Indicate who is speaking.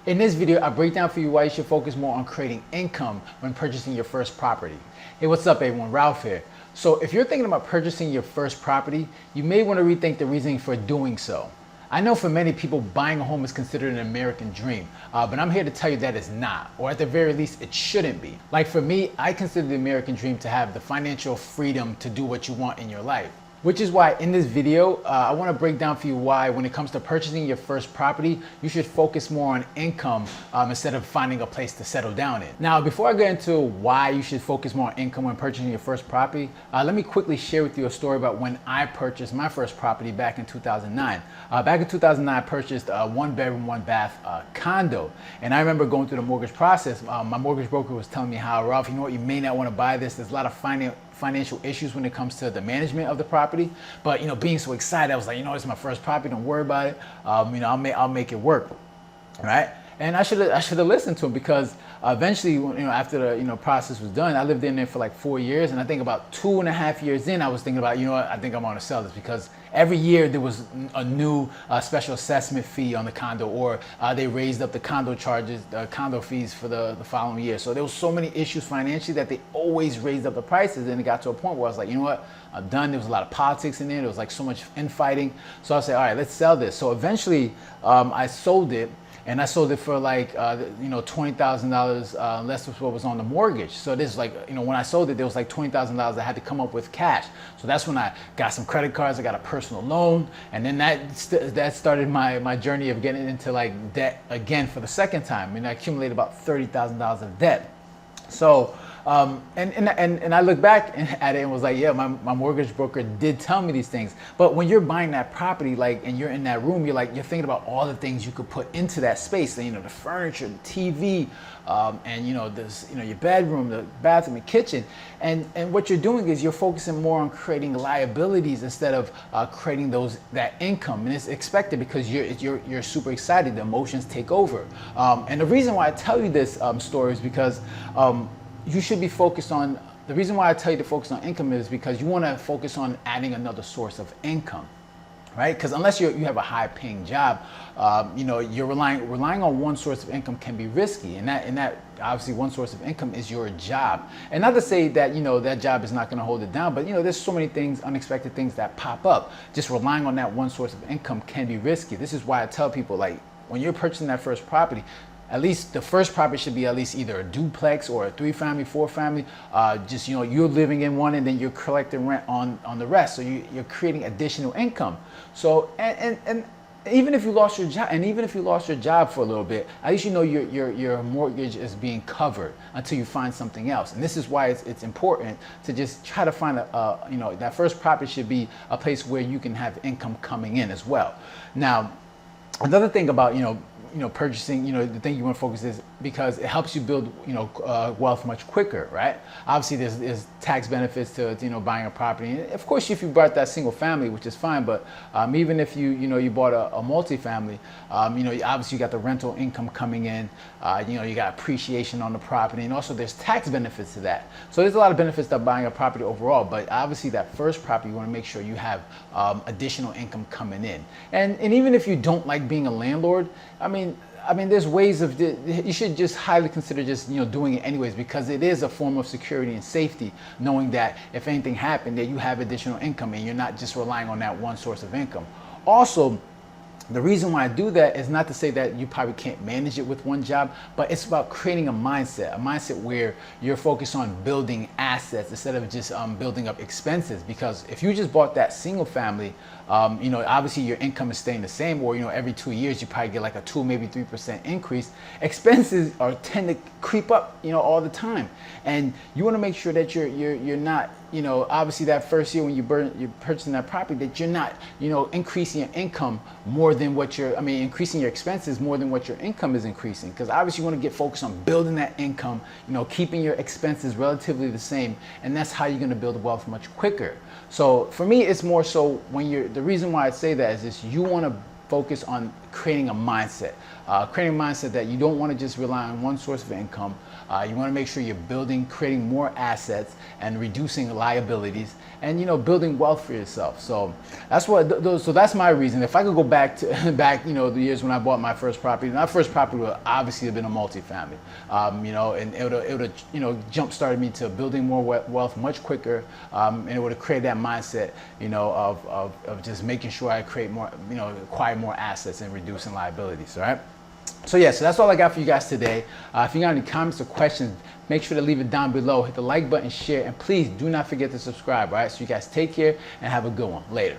Speaker 1: In this video, I break down for you why you should focus more on creating income when purchasing your first property. Hey, what's up everyone? Ralph here. So if you're thinking about purchasing your first property, you may want to rethink the reasoning for doing so. I know for many people, buying a home is considered an American dream, but I'm here to tell you that it's not, or at the very least, it shouldn't be. Like for me, I consider the American dream to have the financial freedom to do what you want in your life. Which is why in this video, I want to break down for you why when it comes to purchasing your first property, you should focus more on income instead of finding a place to settle down in. Now, before I get into why you should focus more on income when purchasing your first property, let me quickly share with you a story about when I purchased my first property back in 2009. Back in 2009, I purchased a 1-bedroom, 1-bath condo. And I remember going through the mortgage process. My mortgage broker was telling me how, Ralph, you know what, you may not want to buy this. There's a lot of financial issues when it comes to the management of the property, but being so excited, I was like, it's my first property, don't worry about it. I'll make it work, right? And I should have listened to him, because eventually, after the process was done, I lived in there for like 4 years, and I think about 2.5 years in, I was thinking about, I think I'm going to sell this, because every year there was a new special assessment fee on the condo, or they raised up the condo charges, the condo fees for the following year. So there was so many issues financially that they always raised up the prices, and it got to a point where I was like, I'm done. There was a lot of politics in there. There was like so much infighting. So I said, all right, let's sell this. So eventually I sold it. And I sold it for like, $20,000 less than what was on the mortgage. So this is like, when I sold it, there was like $20,000 I had to come up with cash. So that's when I got some credit cards. I got a personal loan. And then that started my journey of getting into like debt again for the second time. And I accumulated about $30,000 of debt. So, and I look back at it and was like, yeah, my mortgage broker did tell me these things. But when you're buying that property, and you're in that room, you're thinking about all the things you could put into that space. The furniture, the TV, and your bedroom, the bathroom, the kitchen. And what you're doing is you're focusing more on creating liabilities instead of creating that income. And it's expected because you're super excited. The emotions take over. And the reason why I tell you this story is because you should be focused on, the reason why I tell you to focus on income is because you want to focus on adding another source of income, right? Because unless you have a high paying job, you're relying on one source of income can be risky. And that obviously one source of income is your job. And not to say that, that job is not going to hold it down, but there's so many things, unexpected things that pop up. Just relying on that one source of income can be risky. This is why I tell people, when you're purchasing that first property, at least the first property should be at least either a duplex or a 3-family, 4-family. You're living in one and then you're collecting rent on the rest. So you're creating additional income. So and even if you lost your job, for a little bit, at least your mortgage is being covered until you find something else. And this is why it's important to just try to find that first property should be a place where you can have income coming in as well. Now, another thing about purchasing, the thing you want to focus is because it helps you build, wealth much quicker, right? Obviously, there's tax benefits to buying a property. And of course, if you bought that single family, which is fine, but even if you bought a multifamily, obviously you got the rental income coming in, you got appreciation on the property, and also there's tax benefits to that. So there's a lot of benefits to buying a property overall, but obviously that first property, you want to make sure you have additional income coming in. And even if you don't like being a landlord, I mean, there's ways of, you should just highly consider just, doing it anyways, because it is a form of security and safety, knowing that if anything happened, that you have additional income and you're not just relying on that one source of income. Also, the reason why I do that is not to say that you probably can't manage it with one job, but it's about creating a mindset where you're focused on building assets instead of just building up expenses. Because if you just bought that single family, obviously your income is staying the same, or every 2 years you probably get like a 2, maybe 3% increase. Expenses tend to creep up, all the time, and you want to make sure that you're not, obviously that first year when you're purchasing that property, that you're not, increasing your income more than what increasing your expenses more than what your income is increasing. Because obviously you want to get focused on building that income, keeping your expenses relatively the same, and that's how you're going to build wealth much quicker. So for me, it's more so the reason why I say that is just you want to focus on creating a mindset. Creating a mindset that you don't want to just rely on one source of income. You want to make sure you're creating more assets and reducing liabilities, and building wealth for yourself. So that's that's my reason. If I could go back to the years when I bought my first property, my first property would obviously have been a multifamily. And it would have jump started me to building more wealth much quicker, and it would have created that mindset, of just making sure I create more, acquire more assets and reducing liabilities. All right. So yeah, so that's all I got for you guys today. If you got any comments or questions, make sure to leave it down below. Hit the like button, share, and please do not forget to subscribe. All right. So you guys take care and have a good one. Later.